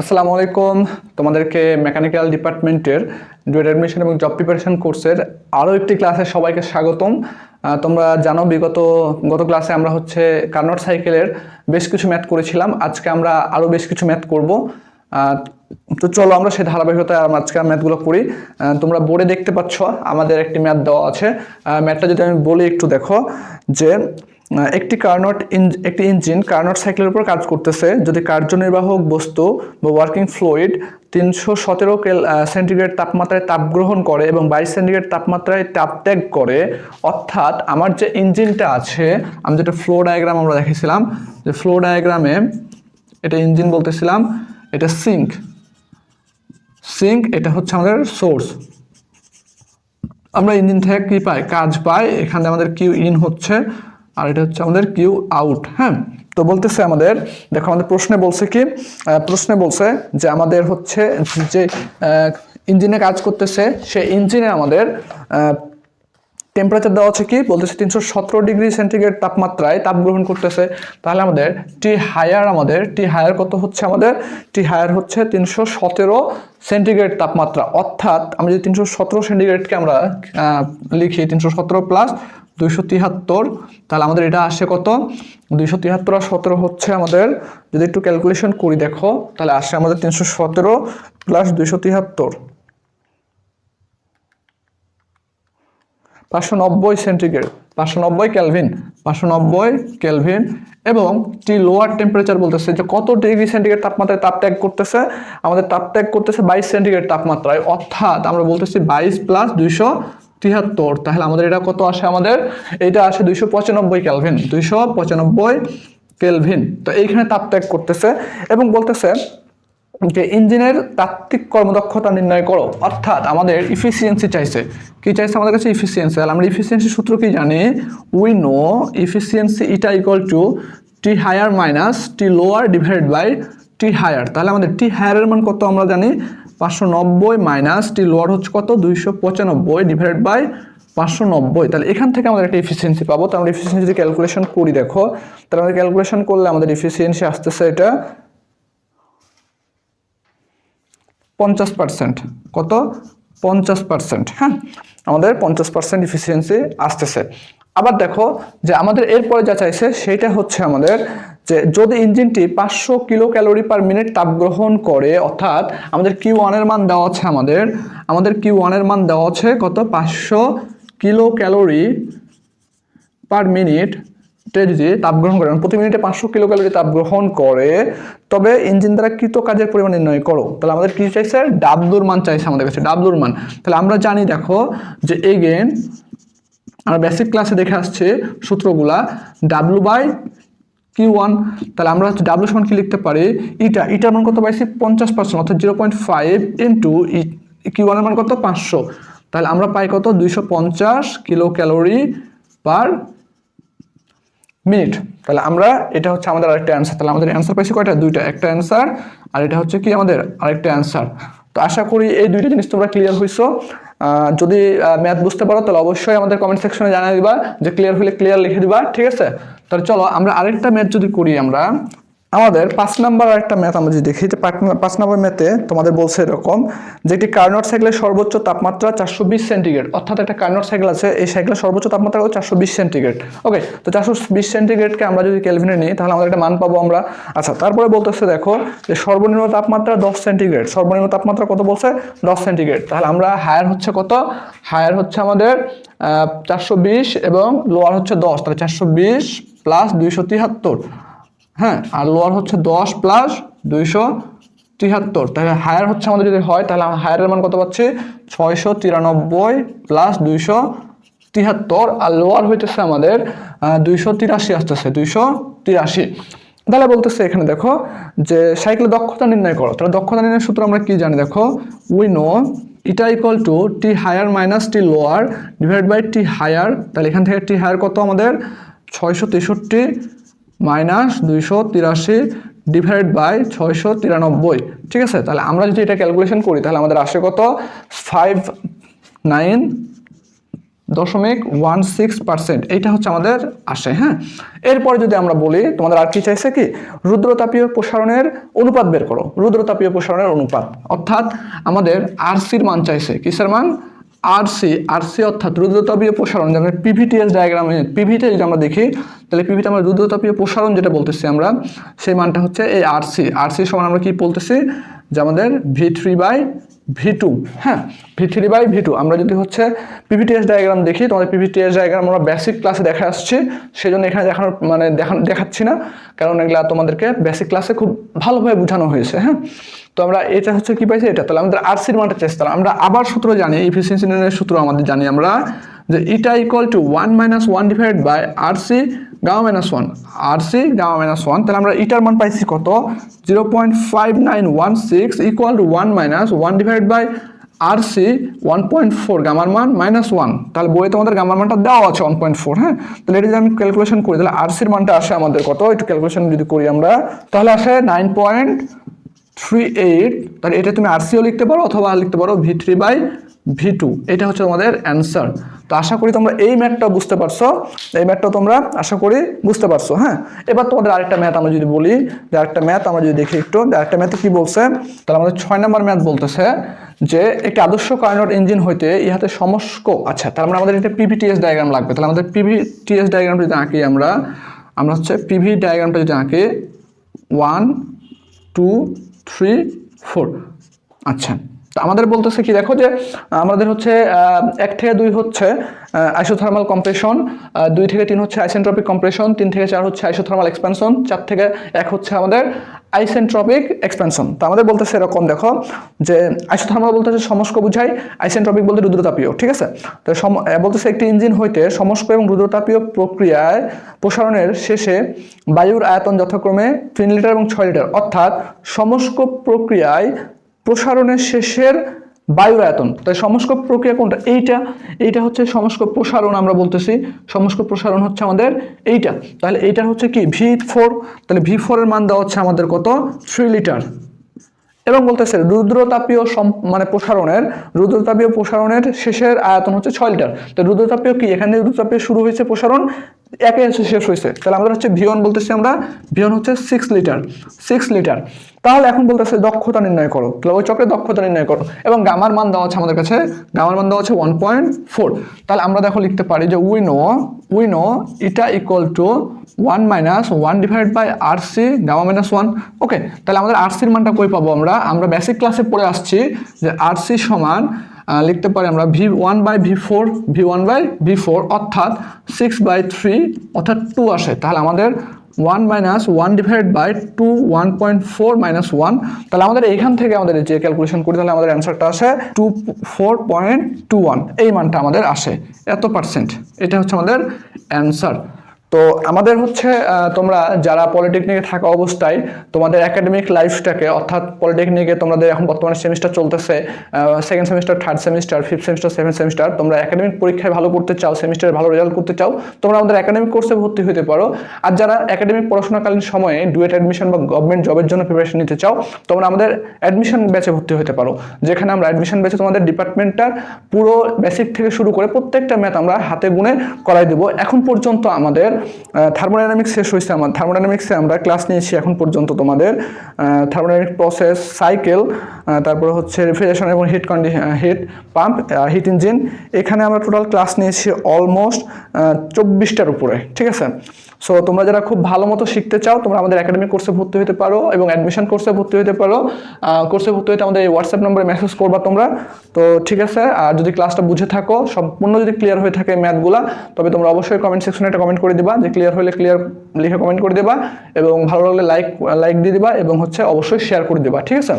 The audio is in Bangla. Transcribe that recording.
আসসালামু আলাইকুম। তোমাদেরকে মেকানিক্যাল ডিপার্টমেন্টের ডুয়েট অ্যাডমিশন এবং জব প্রিপারেশন কোর্সের আরও একটি ক্লাসে সবাইকে স্বাগতম। তোমরা জানো গত ক্লাসে আমরা কার্নোট সাইকেলের বেশ কিছু ম্যাথ করেছিলাম। আজকে আমরা আরও বেশ কিছু ম্যাথ করব। তো চলো আমরা সেই ধারাবাহিকতায় আজকে ম্যাথগুলো করি। তোমরা বোর্ডে দেখতে পাচ্ছ আমাদের একটি ম্যাথ দেওয়া আছে। ম্যাথটা যদি আমি বলি একটু দেখো যে একটি ইঞ্জিন কার্নোট সাইকেলের উপর কাজ করতেছে। যদি কার্যনির্বাহক বস্তু বা ওয়ার্কিং ফ্লুইড 317 সেন্টিগ্রেড তাপমাত্রায় তাপ গ্রহণ করে এবং 22 সেন্টিগ্রেড তাপমাত্রায় তাপ ত্যাগ করে, অর্থাৎ আমার যে ইঞ্জিনটা আছে, আমি যেটা ফ্লো ডায়াগ্রাম আমরা দেখেছিলাম, যে ফ্লো ডায়াগ্রামে এটা ইঞ্জিন বলতেছিলাম, এটা সিঙ্ক, এটা হচ্ছে আমাদের সোর্স। আমরা ইঞ্জিন থেকে কি পাই? কাজ পাই। এখানে আমাদের কিউ ইন হচ্ছে আর এটা হচ্ছে আমাদের কিউ আউট। হ্যাঁ, তো বলতেছে আমাদের, দেখো আমাদের প্রশ্নে বলছে যে আমাদের যে ইঞ্জিনে কাজ করতেছে সেই ইঞ্জিনে আমাদের টেম্পারেচার দেওয়া আছে, কি বলতেছে 317 ডিগ্রি সেন্টিগ্রেড তাপমাত্রায় তাপ গ্রহণ করতেছে। তাহলে আমাদের টি হায়ার কত হচ্ছে? আমাদের টি হায়ার হচ্ছে 317 সেন্টিগ্রেড তাপমাত্রা। অর্থাৎ আমরা যদি 317 সেন্টিগ্রেডকে আমরা লিখি 317 প্লাস 273, তাহলে আমাদের এটা আসে কত? 273 আর 17 হচ্ছে আমাদের, যদি একটু ক্যালকুলেশন করি দেখো, তাহলে আসে আমাদের 317 প্লাস 273 590 সেন্টিগ্রেড, 590 কেলভিন। এবং টি লোয়ার টেম্পারেচার বলতেছে যে কত ডিগ্রি সেন্টিগ্রেড তাপমাত্রায় তাপ ত্যাগ করতেছে? আমাদের তাপ ত্যাগ করতেছে 22 সেন্টিগ্রেড তাপমাত্রায়। অর্থাৎ আমরা বলতেছি 22 প্লাস 273, তাহলে আমাদের এটা কত আসে? আমাদের এটা আসে 295 কেলভিন, 295 কেলভিন। তো এইখানে তাপ ত্যাগ করতেছে এবং বলতেছে যে ইঞ্জিনের তাত্ত্বিক কর্মদক্ষতা নির্ণয় করো। অর্থাৎ আমাদের ইফিসিয়েন্সি চাইছে। কি চাইছে আমাদের কাছে? ইফিসিয়েন্সি। তাহলে আমরা ইফিসিয়েন্সি সূত্র কি জানি? We know efficiency eta equal to T higher minus T lower divided by T higher. তাহলে আমাদের টি হায়ারের মান কত আমরা জানি? 590 মাইনাস টি লোয়ার হচ্ছে কত? 295 ডিভাইডেড বাই 590। তাহলে এখান থেকে আমাদের একটা ইফিসিয়েন্সি পাবো। তো আমরা ইফিসিয়েন্সি যদি ক্যালকুলেশন করি দেখো, তাহলে আমাদের ক্যালকুলেশন করলে আমাদের ইফিসিয়েন্সি আসতেছে এটা 50%। কত? 50%। হ্যাঁ, আমাদের 50% ইফিসিয়েন্সি আসতেছে। আবার দেখো যে আমাদের এরপরে যা চাইছে সেটা হচ্ছে আমাদের যে যদি ইঞ্জিনটি 500 কিলো ক্যালোরি পার মিনিট তাপ গ্রহণ করে, অর্থাৎ আমাদের Q1 এর মান দেওয়া আছে, আমাদের Q1 এর মান দেওয়া আছে কত? 500 কিলো ক্যালোরি পার মিনিট যদি তাপ গ্রহণ করে, প্রতি মিনিটে 500 কিলো ক্যালোরি তাপ গ্রহণ করে, তবে ইঞ্জিন দ্বারা কৃত কাজের পরিমাণ নির্ণয় করো। তাহলে আমাদের কি চাইছে? ডাব্লুর মান চাইছে আমাদের কাছে, ডাব্লুর মান। তাহলে আমরা জানি দেখো যে এগেন আমরা বেসিক ক্লাসে দেখে আসছে সূত্রগুলা, ডাব্লু বাই Q1। তাহলে আমরা ডাব্লু সমান কি লিখতে পারি? ইটার মান কত পাইছি? 50%, অর্থাৎ 0.5 ইন্টু Q1 এর মান কত? 500। তাহলে আমরা পাই কত? 250 কিলো ক্যালোরি পার মিনিট। তাহলে আমরা এটা হচ্ছে আমাদের আরেকটা অ্যান্সার। তাহলে আমাদের অ্যান্সার পাইছি কয়টা? দুইটা, একটা অ্যান্সার আর এটা হচ্ছে কি আমাদের আরেকটা অ্যান্সার। তো আশা করি এই দুইটা জিনিস তোমরা ক্লিয়ার হইছো। যদি ম্যাথ বুঝতে পারো তাহলে অবশ্যই আমাদের কমেন্ট সেকশনে জানিয়ে দিবা, যে ক্লিয়ার হলে ক্লিয়ার লিখে দিবা, ঠিক আছে? তাহলে চলো আমরা আরেকটা ম্যাথ যদি করি, আমরা আমাদের 5 নাম্বার আরেকটা ম্যাথ আমরা যদি দেখি, যে 5 নাম্বার ম্যাথে তোমাদের বলছে এরকম যে একটি কার্নোট সাইকেলের সর্বোচ্চ তাপমাত্রা 420 সেন্টিগ্রেড। অর্থাৎ একটা কার্নোট সাইকেল আছে, এই সাইকেলের সর্বোচ্চ তাপমাত্রা হলো 420 সেন্টিগ্রেড। ওকে, তো 420 সেন্টিগ্রেডকে আমরা যদি কেলভিনে নিই তাহলে আমাদের একটা মান পাবো আমরা। আচ্ছা, তারপরে বলতেছে দেখো যে সর্বনিম্ন তাপমাত্রা 10 সেন্টিগ্রেড। সর্বনিম্ন তাপমাত্রা কত বলছে? 10 সেন্টিগ্রেড। তাহলে আমরা হায়ার হচ্ছে কত? হায়ার হচ্ছে আমাদের 420 এবং লোয়ার হচ্ছে 10। তাহলে 420 প্লাস 273, হ্যাঁ, আর লোয়ার হচ্ছে 10 প্লাস 273। তাহলে হায়ার হচ্ছে আমাদের যদি হয়, তাহলে হায়ারের মান কত পাচ্ছি? 693 প্লাস 273, আর লোয়ার হইতেছে আমাদের 283 আসতেছে, 283। তাহলে বলতেছে এখানে দেখো যে সাইকেলের দক্ষতা নির্ণয় করো। তাহলে দক্ষতা নির্ণয়ের সূত্র আমরা কি জানি? দেখো we know eta equal to T higher minus T lower divide by T higher. তাহলে এখান থেকে টি হায়ার কত আমাদের? 663 মাইনাস 283 ডিভাইড বাই 693, ঠিক আছে? তাহলে আমরা যদি এটা ক্যালকুলেশন করি তাহলে আমাদের আসে কত? 0.16%, এইটা হচ্ছে আমাদের আসে। হ্যাঁ, এরপরে যদি আমরা বলি তোমাদের আর কি চাইছে কি, রুদ্রতাপীয় প্রসারণের অনুপাত বের করো, রুদ্রতাপীয় প্রসারণের অনুপাত, অর্থাৎ আমাদের আরসির মান চাইছে, কিসের মান, আরসি অর্থাৎ রুদ্রতাপীয় প্রসারণ, যেমন পিভিটিএস ডায়াগ্রামে পিভিতে যদি আমরা দেখি তাহলে পিভিতে আমরা রুদ্রতাপীয় প্রসারণ যেটা বলতেছি আমরা, সেই মানটা হচ্ছে এই আরসি সমান আমরা কি বলতেছি যে আমাদের V3/V2। হ্যাঁ, V3/V2 আমরা যদি হচ্ছে পিভিটিএস ডায়াগ্রাম দেখি, তোমাদের পিভিটিএস ডায়াগ্রাম আমরা বেসিক ক্লাসে দেখা আসছে, সেই জন্য এখানে দেখানোর মানে দেখাচ্ছি না, কারণ এগুলা তোমাদেরকে বেসিক ক্লাসে খুব ভালোভাবে বোঝানো হয়েছে। হ্যাঁ, তো আমরা এটা হচ্ছে কি পাইছি, এটা তাহলে আমাদের আরসির মানটা চেষ্টা, আমরা আবার সূত্র জানি, এফিসিয়েন্সি নির্ণয়ের সূত্র আমাদের জানি আমরা যে eta equal to 1 - 1 divide by RC gamma minus 1, RC gamma minus 1। তাহলে আমরা ইটার মান পাইছি কত, 0.5916 equal to 1 - 1 divide by RC 1.4, গামার মান -1। তাহলে বইয়ে তোমাদের গামার মানটা দেওয়া আছে 1.4। হ্যাঁ, তাহলে এটা যদি আমি ক্যালকুলেশন করি তাহলে আরসির মানটা আসে আমাদের কত, একটু ক্যালকুলেশন যদি করি আমরা, তাহলে আসে 9.38। তাহলে এটা তুমি আরসিও লিখতে পারো অথবা লিখতে পারো V3/V2, এটা হচ্ছে তোমাদের অ্যান্সার। তো আশা করি তোমরা এই ম্যাথটা বুঝতে পারছো, এই ম্যাথটা তোমরা আশা করি বুঝতে পারছো। হ্যাঁ, এবার তোমাদের আরেকটা ম্যাথ আমরা যদি বলি, যে আরেকটা ম্যাথ আমরা যদি দেখি একটু, আরেকটা ম্যাথে কি বলছে, তাহলে আমাদের 6 নম্বর ম্যাথ বলতেছে যে একটি আদর্শ কার্নোট ইঞ্জিন হইতে ইহাতে সমস্ক, আচ্ছা তার মানে আমাদের এটা পিভিটিএস ডায়াগ্রাম লাগবে। তাহলে আমাদের পিভিটিএস ডায়াগ্রাম যদি আঁকি আমরা হচ্ছে পিভি ডায়াগ্রামটা যদি আঁকি 1 2 3 4, আচ্ছা তো আমাদের বলতেছে কি, দেখো যে আমাদের হচ্ছে 1 থেকে 2 হচ্ছে আইসোথার্মাল কম্প্রেশন, 2 থেকে 3 হচ্ছে আইসেন্ট্রপিক কম্প্রেশন, 3 থেকে 4 হচ্ছে আইসোথার্মাল এক্সপ্যানশন, 4 থেকে 1 হচ্ছে আমাদের আইসেন্ট্রপিক এক্সপ্যানশন। তো আমাদের বলতেছে এরকম, দেখো যে আইসোথার্মাল বলতেছে সমস্ক বুঝায়, আইসেন্ট্রপিক বলতে রুদ্রতাপীয়। ঠিক আছে, তো বলতেছে একটি ইঞ্জিন হইতে সমস্ক এবং রুদ্রতাপীয় প্রক্রিয়ায় প্রসারণের শেষে বায়ুর আয়তন যথাক্রমে 3 লিটার এবং 6 লিটার, অর্থাৎ সমস্ক প্রক্রিয়ায় প্রসারণের শেষের বায়ুর আয়তন। তাই সমস্ক প্রক্রিয়া কোনটা, এইটা হচ্ছে সমস্ক প্রসারণ, আমরা বলতেছি সমস্ক প্রসারণ হচ্ছে আমাদের এইটা। তাহলে এইটা হচ্ছে কি V4, তাহলে V4 এর মান দেওয়া হচ্ছে আমাদের কত, 3 লিটার। এবং বলতেছে রুদ্রতাপীয় মানে রুদ্রতাপীয় প্রসারণের শেষের আয়তন হচ্ছে 6 লিটার। তো রুদ্রতাপীয় কি, এখানে রুদ্রতাপীয় শুরু হয়েছে প্রসারণ, একে শেষ হয়েছে, তাহলে আমাদের হচ্ছে V1 বলতেছি আমরা, V1 হচ্ছে 6 লিটার। তাহলে এখন বলতেছে দক্ষতা নির্ণয় করো, তাহলে ওই চক্রের দক্ষতা নির্ণয় করো, এবং গামার মান দেওয়া আছে আমাদের কাছে, গামার মান দেওয়া আছে 1.4। তাহলে আমরা দেখো লিখতে পারি যে we know eta equal to 1 - 1 divide by RC gamma minus 1। Okay, তাহলে আমাদের আরসির মানটা কই পাবো, আমরা বেসিক ক্লাসে পড়ে আসছি যে আরসি সমান লিখতে পারি আমরা V1/V4, অর্থাৎ 6/3 অর্থাৎ 2 আসে। তাহলে আমাদের 1 - 1 ডিভাইড বাই 2 1.4 - 1। তাহলে আমাদের এইখান থেকে আমাদের যে ক্যালকুলেশন করি তাহলে আমাদের অ্যান্সারটা আসে 24.21, এই মানটা আমাদের আসে, এত %। এটা হচ্ছে আমাদের অ্যান্সার। তো আমাদের হচ্ছে তোমরা যারা পলিটেকনিকে থাকা অবস্থায় তোমাদের একাডেমিক লাইফটাকে, অর্থাৎ পলিটেকনিকে তোমাদের এখন বর্তমানে সেমিস্টার চলতেছে, second semester, third semester, fifth semester, seventh semester, তোমরা একাডেমিক পরীক্ষায় ভালো করতে চাও, সেমিস্টারে ভালো রেজাল্ট করতে চাও, তোমরা আমাদের একাডেমিক কোর্সে ভর্তি হতে পারো। আর যারা একাডেমিক পড়াশোনাকালীন সময়ে ডুয়েট অ্যাডমিশন বা গভর্নমেন্ট জবের জন্য প্রিপারেশন নিতে চাও, তোমরা আমাদের অ্যাডমিশন ব্যাচে ভর্তি হতে পারো, যেখানে আমরা অ্যাডমিশন ব্যাচে তোমাদের ডিপার্টমেন্টটার পুরো বেসিক থেকে শুরু করে প্রত্যেকটা ম্যাথ আমরা হাতে গুনে করাই দেবো। এখন পর্যন্ত আমাদের থার্মোডাইনামিক্স শেষ হয়েছে, আমার থার্মোডাইনামিক্সে আমরা ক্লাস নিয়েছি এখন পর্যন্ত তোমাদের থার্মোডাইনামিক প্রসেস, সাইকেল, তারপরে হচ্ছে রেফ্রিজারেশন এবং হিট পাম্প, হিট ইঞ্জিন, এখানে আমরা টোটাল ক্লাস নিয়েছি অলমোস্ট 24টার উপরে। ঠিক আছে, সো তোমরা যারা খুব ভালো মতো শিখতে চাও তোমরা আমাদের একাডেমিক কোর্সে ভর্তি হতে পারো এবং অ্যাডমিশন কোর্সে ভর্তি হতে পারো। কোর্সে ভর্তি হতে আমাদের এই হোয়াটসঅ্যাপ নম্বরে মেসেজ করবা তোমরা। তো ঠিক আছে, আর যদি ক্লাসটা বুঝে থাকো, সম্পূর্ণ যদি ক্লিয়ার হয়ে থাকে ম্যাথগুলা, তবে তোমরা অবশ্যই কমেন্ট সেকশনে একটা কমেন্ট করে দিবা যে ক্লিয়ার হলে ক্লিয়ার লিখে কমেন্ট করে দেবা, এবং ভালো লাগলে লাইক দিয়ে দিবা, এবং হচ্ছে অবশ্যই শেয়ার করে দিবা। ঠিক আছে।